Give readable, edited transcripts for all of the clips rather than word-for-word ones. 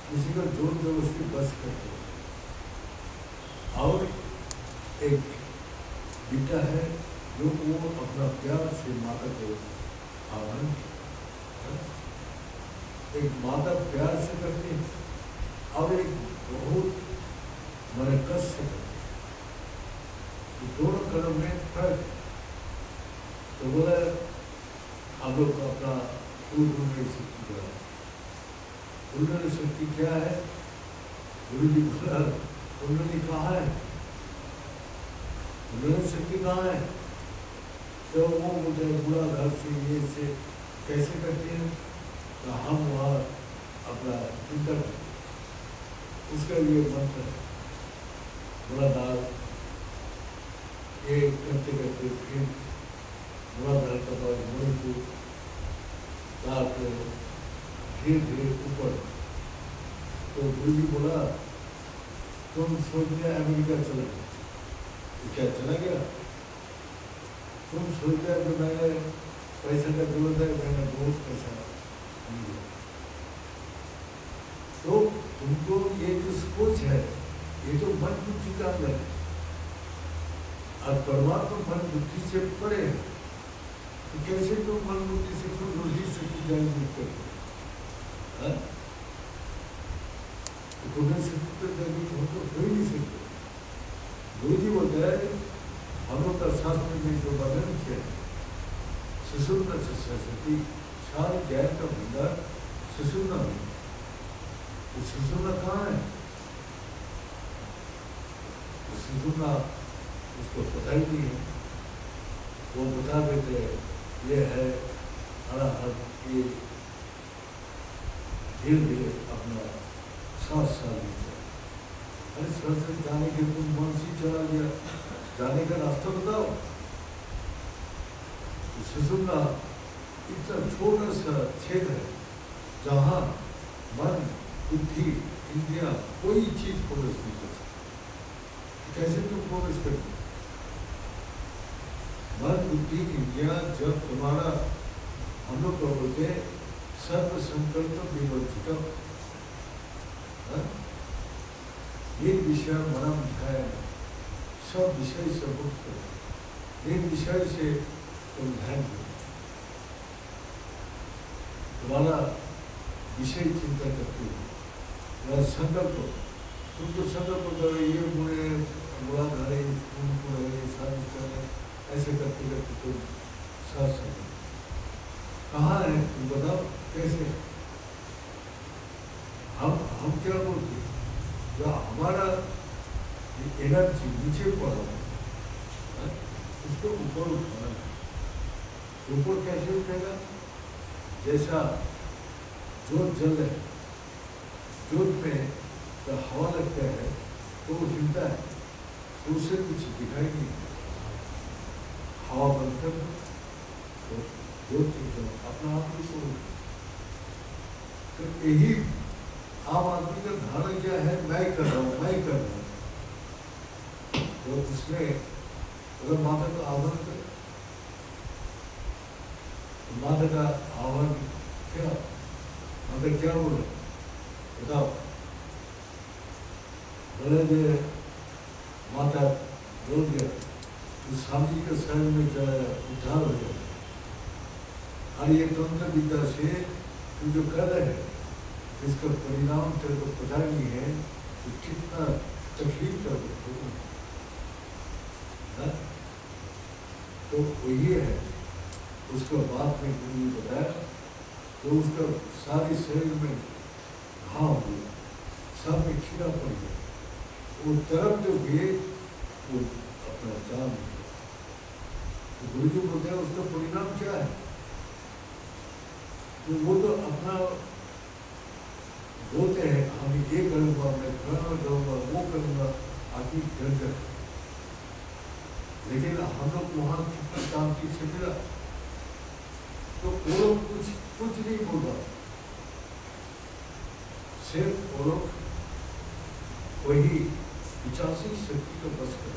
किसी का जोर जबरदस्ती बस करते और एक बेटा है जो वो अपना प्यार से माता को आह्वान किया। एक माता प्यार से करती है, अब एक बहुत मरकज से करती है, तो दोनों कर्म में फर्क। तो बोला आप लोग अपना कुंडली शक्ति करा। कुंडली शक्ति क्या है? गुरु जी बोला कुंडली कहाँ है, कुंडली शक्ति कहाँ है? तो वो मुझे बुरा घर से ये से कैसे करती है? तो हम वहाँ अपना चिंतन उसका ये मंत्र बुरा दाल ये करते करते फिर बुरा दाल का बाद मुड़ को दाल धीरे धीरे ऊपर। तो गुरु जी बोला तुम सोच लिया अमेरिका चला गया, तो क्या चला गया? तुम सोच लिया तो मैंने पैसे का जरूरत है, मैंने बहुत पैसा लिया। तो तुमको ये जो सोच है ये तो मन बुद्धि का अंदर है, और परमात्मा मन बुद्धि से परे है। तो कैसे तुम मन बुद्धि से खुद रोजी से ज्ञान करते हो? गुरु शक्ति तो जागृत हो तो ही नहीं सकते। गुरु जी बोलते हैं हम लोग का शास्त्र में जो वर्णन किया है सुषुम्ना सरस्वती सारे ज्ञान का भंडार सुषुम्ना में। तो सुषुम्ना कहाँ है? तो सुषुम्ना उसको पता ही नहीं है, वो बता देते हैं ये है अनाहत। ये धीरे धीरे अपना सांस लेते। अरे सरस्वती जाने के तुम मन से चला गया, जाने का रास्ता बताओ। तो सुषुम्ना इतना छोटा सा छेद है जहाँ मन बुद्धि इंद्रिया कोई चीज प्रवेश नहीं कर सकती। कैसे तुम प्रवेश करते? मन बुद्धि इंद्रिया जब तुम्हारा हम लोग को बोलते सर्व संकल्प विवर्जित ये विषय मनम है, सब विषय से मुक्त। एक विषय से तुम ध्यान दो, तुम्हारा विषय चिंता करते हो। संकल्प तुमको संकल्प करो ये मुझे बुरा धरे तुमको शादी करे, ऐसे करते करते तुम साथ सकते। कहाँ है तुम बताओ कैसे? हम क्या बोलते हैं? जो हमारा एनर्जी नीचे पड़ा है उसको ऊपर उठाना है। ऊपर कैसे उठेगा? जैसा जोत जल है, जोत में तो हवा लगता है तो वो हिलता है, तो उससे कुछ दिखाई नहीं। हवा बंद कर दो तो जोत अपना आप ही को। तो यही आम आदमी का धारणा क्या है? मैं कर रहा हूँ, मैं कर रहा हूँ। तो उसमें अगर माता का आह्वान करे, माता का आह्वान क्या? माता क्या बोले बताओ? बोले जो माता बोल गया तो स्वामी के शरण में उद्धार हो जाए। और ये तंत्र विद्या से तू जो कर रहे हैं इसका परिणाम तेरे को पता नहीं है तो कितना तकलीफ कर होगा। तो वही है उसका बात में गुरु ने बताया। तो उसका सारे शरीर में घाव हुआ, सब में कीड़ा पड़ गया, वो तरफ जो हुए वो अपना जान दिया। तो गुरु जी बोलते हैं उसका परिणाम क्या है? तो वो तो अपना बोलते हैं हम ये करूँगा, मैं फलाना करूँगा, वो करूँगा, आदमी डर जाए। लेकिन हम लोग वहाँ कितना काम की से मिला तो वो लोग कुछ नहीं बोला, सिर्फ वो लोग वही 85 शक्ति को बस कर।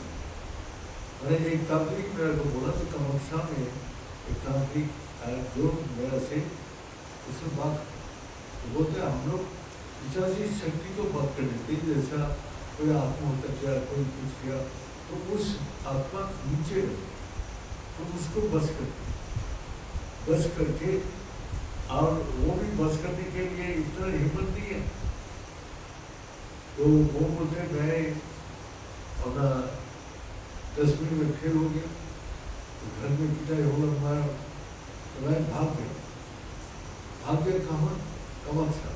मैंने एक तांत्रिक मेरे को बोला तो कामाख्या में एक तांत्रिक जो मेरा से उससे बात तो बोलते हैं हम लोग 85 शक्ति को बात कर लेते हैं। जैसा कोई आत्महत्या किया, कोई कुछ किया तो उस आत्मा नीचे रहे, तो उसको बस करके, और वो भी बस करने के लिए इतना हिम्मत नहीं है, तो वो बोलते मैं अपना 10वीं में फेल हो गया, तो घर में पिटाई होगा हमारा, तो मैं भाग गया कहाँ, कामाख्या,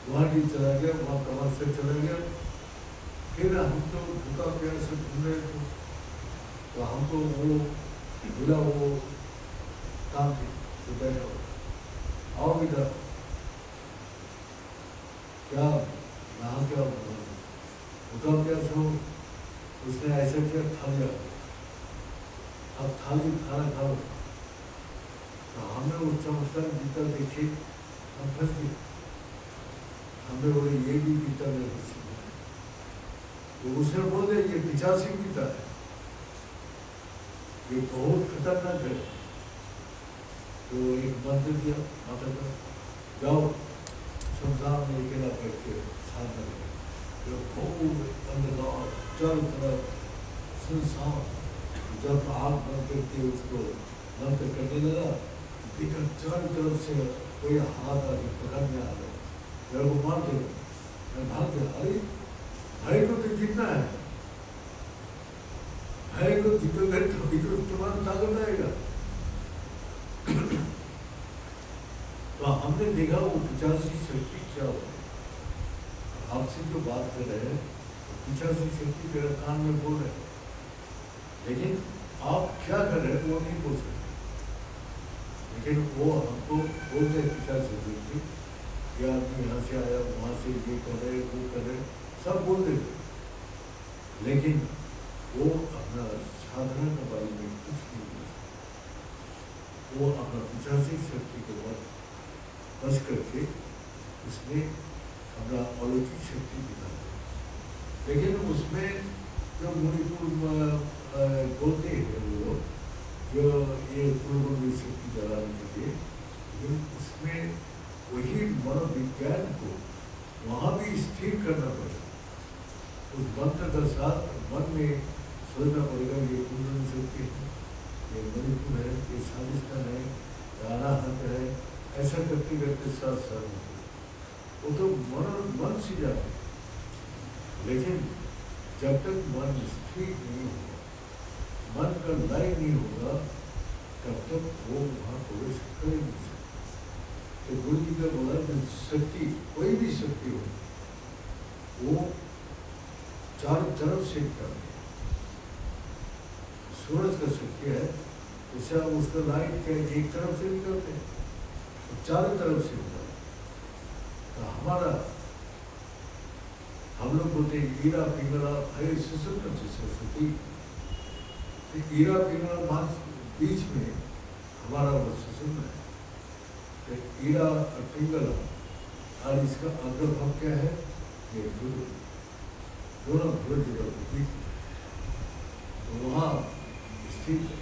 गुवाहाटी चला गया, वहाँ कामाख्या चला गया। फिर हम तो भूखा प्यास से घूम रहे थे, तो हमको वो बोला वो काम थे तो बैठा हो, आओ बेटा, क्या यहाँ क्या भूखा प्यास हो। उसने ऐसा किया, थाली अब थाली खाना खाओ। तो हमने उस चमत्कार गीता देखी, हम फंस गए, हमें बोले ये भी गीता में फंसी। तो उसने बोले ये 85 गीता है, ये बहुत खतरनाक है। तो एक मंत्र दिया माता का, जाओ शमशान में अकेला बैठ के साधना करो, खूब अंधकार चारों तरफ सुनसान। जब आग बंद करके उसको मंत्र करने लगा, लेकिन चारों तरफ से कोई हाथ आके पकड़ने आ गया, मेरे को मार दे। मैं भाग गया, अरे भाई को तो जीतना है, भाई को जीतोगे तो तुम्हारा ताकत आएगा। तो हमने देखा वो 85 शक्ति क्या होती है। आपसे जो बात कर रहे हैं 85 शक्ति मेरे कान में बोल रहे हैं, लेकिन आप क्या कर रहे हैं वो नहीं बोल सकते। लेकिन वो हमको बोलते हैं 85 शक्ति, कि आदमी यहाँ से आया, वहाँ से ये कर रहे, वो कर रहे, सब बोल देते, लेकिन वो अपना साधना के बारे में कुछ नहीं बोल सकते। वो अपना 85 शक्ति के बाद बस करके उसने अपना अलौकिक शक्ति दिखा। लेकिन उसमें जो मणिपुर बोलते हैं वो जो ये पूर्वी शक्ति जलाने के लिए, लेकिन उसमें वही मनोविज्ञान को वहाँ भी स्थिर करना पड़ेगा। उस मंत्र का साथ मन में सोचना पड़ेगा, ये पूर्वी शक्ति है, ये मणिपुर है, ये साजिस्तान है, रानाहत है, ऐसा करते करते साथ वो तो मन से जाते। लेकिन जब तक मन स्थिर नहीं होगा, मन का लय नहीं होगा, तब तक वो वहाँ प्रवेश कर नहीं सकता। तो गुरु जी का बोला कि शक्ति, कोई भी शक्ति हो, वो चारों तरफ से निकलती है। सूरज का शक्ति है, जैसे आप उसका लाइट के एक तरफ से निकलते हैं, तो चारों तरफ से निकलते। तो हमारा हम लोग बोलते हैं ईरा पिंगला है सुसुप्त सरस्वती। ईरा पिंगला मास बीच में हमारा वो सुसुप्त है। तो ईरा और पिंगला, और इसका अग्रभाग क्या है, ये दोनों जुड़े बीच में, तो वहाँ स्थित है।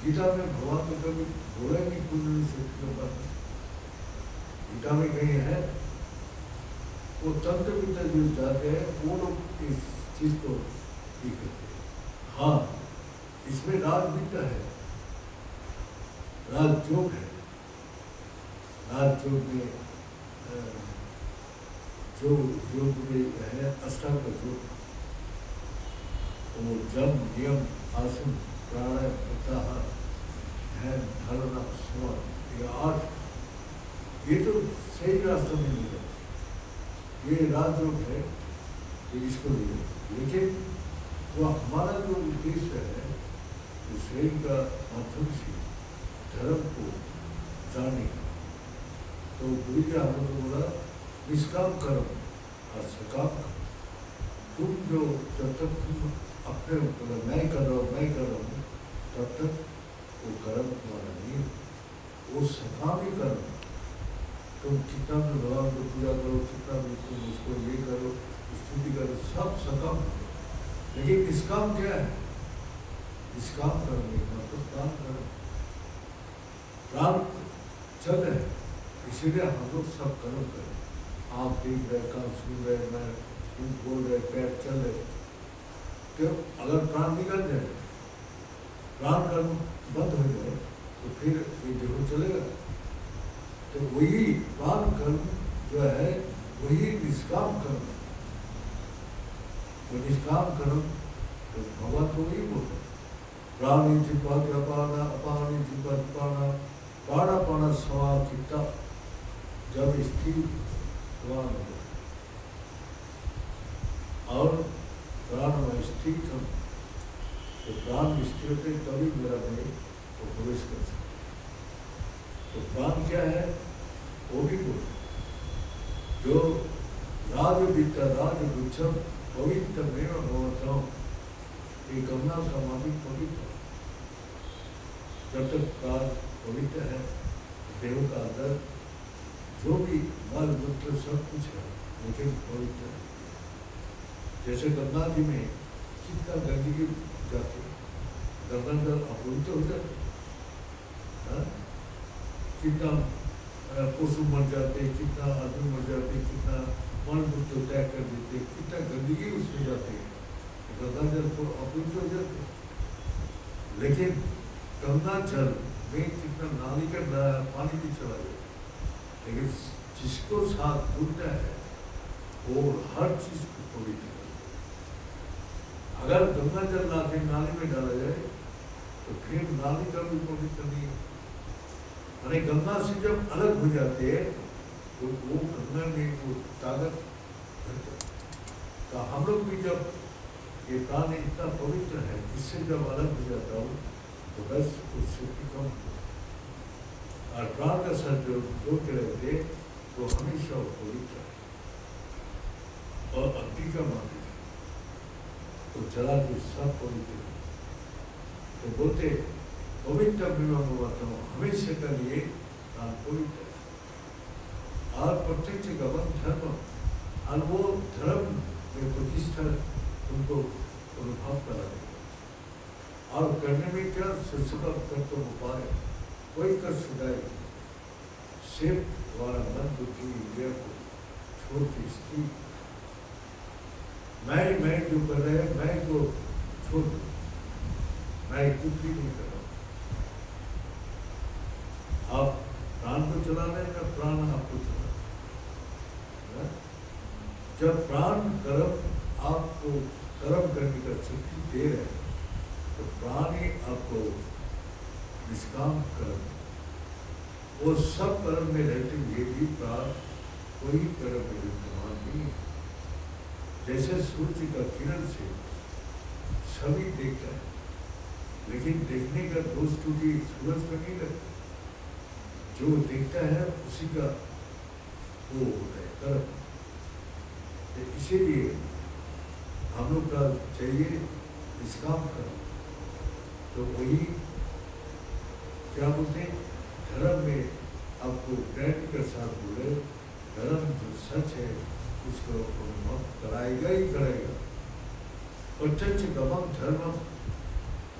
गीता में भगवान तो कभी बोला नहीं कुंडली शक्ति के बारे में, गीता में कहीं है। वो तंत्र विद्या जो जाते हैं वो लोग इस चीज को ठीक करते हैं। हाँ, इसमें राजविद्या है, राजयोग है। राजयोग में जो योग में है अष्टांग योग, वो जम नियम आसन प्राणायाम प्रत्याहार ध्यान धारणा स्मरण, ये 8, ये तो सही रास्ता में नहीं है। ये राजयोग है, ये इसको नहीं है। लेकिन जो हमारा जो उद्देश्य है, तो शरीर का माध्यम से धर्म को जाने, तो गुरु जी हमने तो बोला निष्काम कर्म और सकाम कर्म। तुम जो जब तक तुम अपने मैं कर रहा हूँ तब तक वो कर्म तुम्हारा नहीं है, वो सकाम ही कर्म। तुम कितना भी भगवान को पूजा करो, कितना भी तुम उसको ये करो, स्तुति करो, सब सकाम। लेकिन निष्काम क्या है? निष्काम कर्म मतलब काम कर्म, प्राण चल रहे, इसीलिए हम लोग सब कर्म करें। आप देख रहे, कान सुन रहे, मैं बोल रहे, पैर चल रहे, कि अगर प्राण निकल जाए, प्राण कर्म बंद हो जाए, तो फिर ये देह चलेगा। तो वही प्राण कर्म जो है वही निष्काम कर्म। तो निष्काम कर्म तो भगवान तो वही बोलते, प्राणी चिपक अपाना अपानी चिपक पाना पाना पाना सवा चित्ता, जब स्थिर समान हो जाए और प्राण में स्थिर हो, तो प्राण स्थिर होते तभी मेरा में वो प्रवेश कर सकते। तो प्राण क्या है वो भी बोल, जो राज विद्या राज गुच्छम पवित्र में भवता, ये गंगा का मालिक पवित्र। जब तक प्राण पवित्र है, देव का अंदर जो भी मल मूत्र सब कुछ है लेकिन पवित्र है। जैसे गंगा जी में कितना गंदगी जाती है, गंगा जल अपवित्र हो जाते, कितना पशु मर जाते, कितना आदमी मर जाते, कितना मल मूत्र त्याग कर देते, कितना गंदगी उसमें जाती है, गंगा जल को अपवित्र हो जाते। लेकिन गंगा जल में कितना नाली का पानी भी चला जाता, लेकिन जिसको साथ जुड़ता है वो हर चीज को पवित्र कर। अगर गंगा जल लाके नाली में डाला जाए तो फिर नाली का भी पवित्र नहीं है। यानी गंगा से जब अलग हो जाते हैं तो वो गंगा में वो ताकत भर जाती। तो हम लोग भी जब ये प्राण इतना पवित्र है, इससे जब अलग हो जाता हूँ तो बस उससे भी कम हो। और प्राण का साथ जो के रहते तो हमेशा वो पवित्र है। और अग्नि का मालिक तो चला के सब पवित्र है। तो बोलते पवित्र विवाह हुआता हूँ हमेशा का लिए प्राण पवित्र है। और प्रत्यक्ष गमन धर्म, और वो धर्म में प्रतिष्ठा उनको अनुभव करा देगा। और करने में क्या सुसुका कर्तव्य उपाय कोई कर सुधाए, सिर्फ द्वारा मन बुद्धि इंद्रिया को छोड़ के स्थिर, मैं जो कर रहे हैं मैं को छोड़ दो, मैं कुछ भी नहीं कर रहा। आप प्राण को चला रहे हैं, प्राण आपको चला रहे हैं। जब प्राण कर्म आपको कर्म करने का शक्ति दे रहे हैं तो प्राण ही आपको निष्काम कर्म, वो सब कर्म में रहते हुए भी प्राण कोई कर्म में विद्यमान नहीं है। जैसे सूर्य का किरण से सभी देखता है, लेकिन देखने का दोष टूटी सूरज का नहीं लगता, जो देखता है उसी का वो होता है कर्म। तो इसीलिए हम लोग का चाहिए निष्काम कर्म। तो वही क्या बोलते हैं, धर्म में आपको ग्रैंड के साथ बोले, धर्म जो सच है उसको अनुभव कराएगा ही कराएगा। प्रत्यक्ष गमन धर्म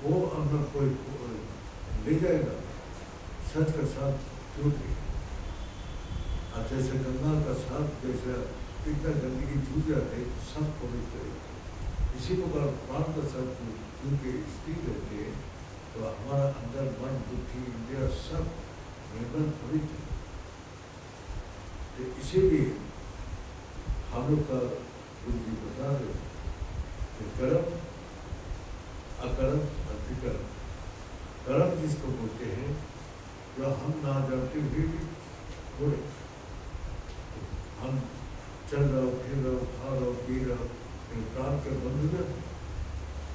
वो अंदर कोई ले जाएगा, सच का साथ जुड़ देगा। और जैसे गंगा का साथ जैसे कितना गंदगी जुड़ जाते सब पवित्र है, इसी प्रकार प्राण का साथ जुड़ के स्थिर रहते हैं तो हमारा अंदर मन बुद्धि इंद्रिया सब निर्मल पवित्र। तो इसीलिए हम लोग का गुरु जी बता रहे कि कर्म अकर्म अतिकर्म, कर्म जिसको बोलते हैं जो हम ना जानते हुए भी थोड़े, हम चल रहा हो फिर रहो खा रहो पी रहो, प्राण के बंद हो जाते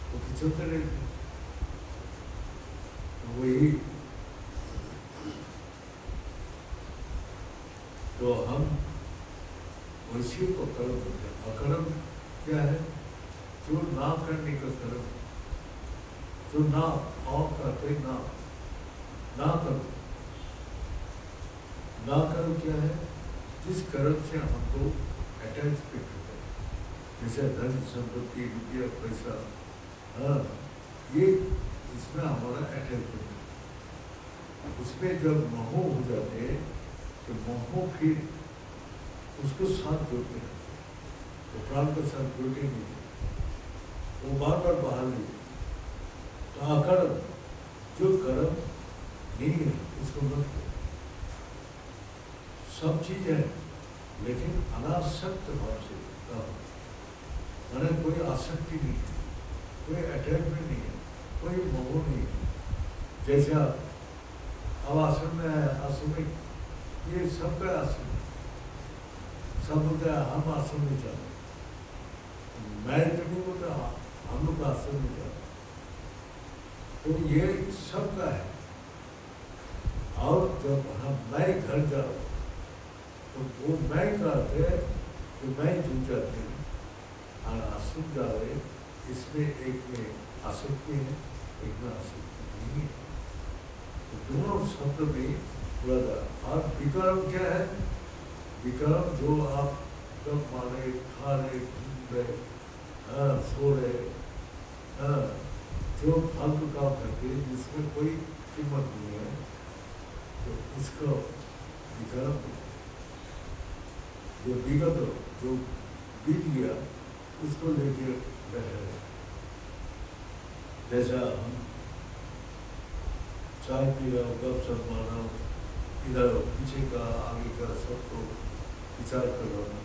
वो तो चलते रहते। वही तो हम वैसी को कर्म बोलते हैं। अकर्म क्या है, जो ना करने का कर्म, जो ना और करते ना करो। ना करो क्या है, जिस कर्म से हमको अटैचमेंट होता है, जैसे धन संपत्ति रुपया पैसा, हाँ ये इसमें हमारा अटैचमेंट है। उसमें जब मोह हो जाते हैं तो मोह फिर उसको साथ जोड़ते हैं, तो प्राण को साथ जोड़ते नहीं। वो बार बार बाहर ले। तो अकर्म जो कर्म नहीं है उसको मत करो। सब चीज है लेकिन अनासक्त भाव से करो। मैंने कोई आसक्ति नहीं है, कोई अटैचमेंट नहीं है, कोई मोह नहीं है। जैसा अब आश्रम में है, आश्रम में ये सबका आश्रम है, सब बोलते हैं हम आश्रम में जाते, मैं तो नहीं बोलता हम लोग आश्रम में जाते। तो ये सबका है। और जब हम मैं घर जाओ तो वो मैं कहते तो मैं जुड़ जाते हैं और आश्रम जा रहे, इसमें एक में आसक्ति है, एक में आसक्ति नहीं है। तो दोनों शब्द में बोला था। और विकर्म क्या है? विकर्म जो आप कब मारे, खा रहे, घूम रहे, सो रहे, जो फालतू काम करते जिसमें कोई कीमत नहीं है, तो उसको विकर्म, जो विगत जो बीत गया उसको लेके बैठे रहे। जैसा हम चाय पी रहा हूँ, गप सप मार रहा हूँ, इधर पीछे का आगे का सबको विचार कर रहा हूँ,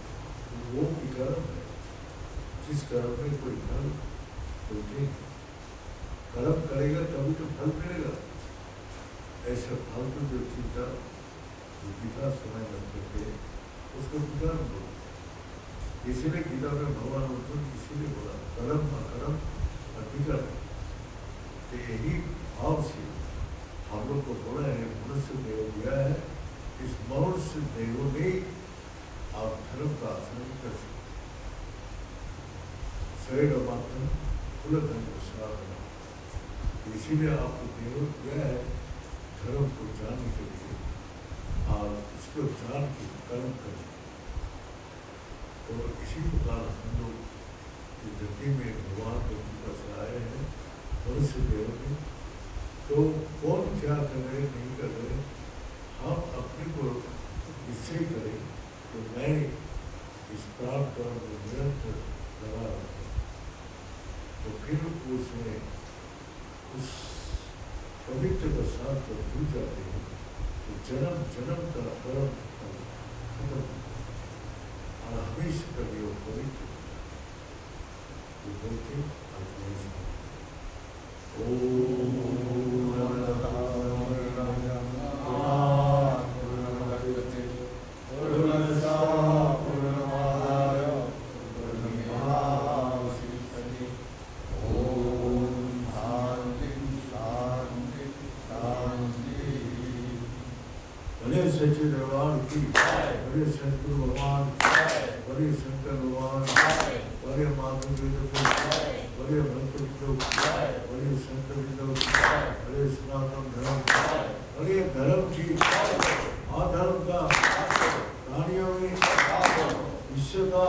वो विकर्म है। जिस कर्म में कोई फल होते, कर्म करेगा तभी तो फल मिलेगा। ऐसा फल तो जो चिंता जो पिता समय लगते थे उसको विकर्म बोला। इसीलिए गीता में भगवान अर्जुन इसीलिए बोला कर्म अकर्म विकर्म। तो यही भाव से हम लोग को बोला है, मनुष्य देव दिया है, इस मनुष्य देव में आप धर्म का आचरण कर सकते। शरीर मात्र कुल धर्म साधना, इसीलिए आपको देव दिया है धर्म को जानने के लिए और उसको जान के कर्म करें। तो इसी प्रकार हम लोग इस धरती में भगवान के पास आए हैं मनुष्य देव में। तो कौन क्या कर रहे नहीं कर रहे, हम अपने को निश्चय करें तो मैं इस प्राण कर्म में निरंतर लगा रहूँ। तो फिर उसमें उस पवित्र का साथ जब जुड़ जाते हैं तो जन्म जन्म का कर्म खत्म और हमेशा का भी वो पवित्र तो बोलते सच्चिदानंद की बड़े सतगुरु भगवान, बड़े शंकर भगवान, बड़े माधव बड़े भक्त लोग, बड़े संत लोग, बड़े सनातन धर्म, बड़े धर्म की अधर्म का प्राणियों में विश्व का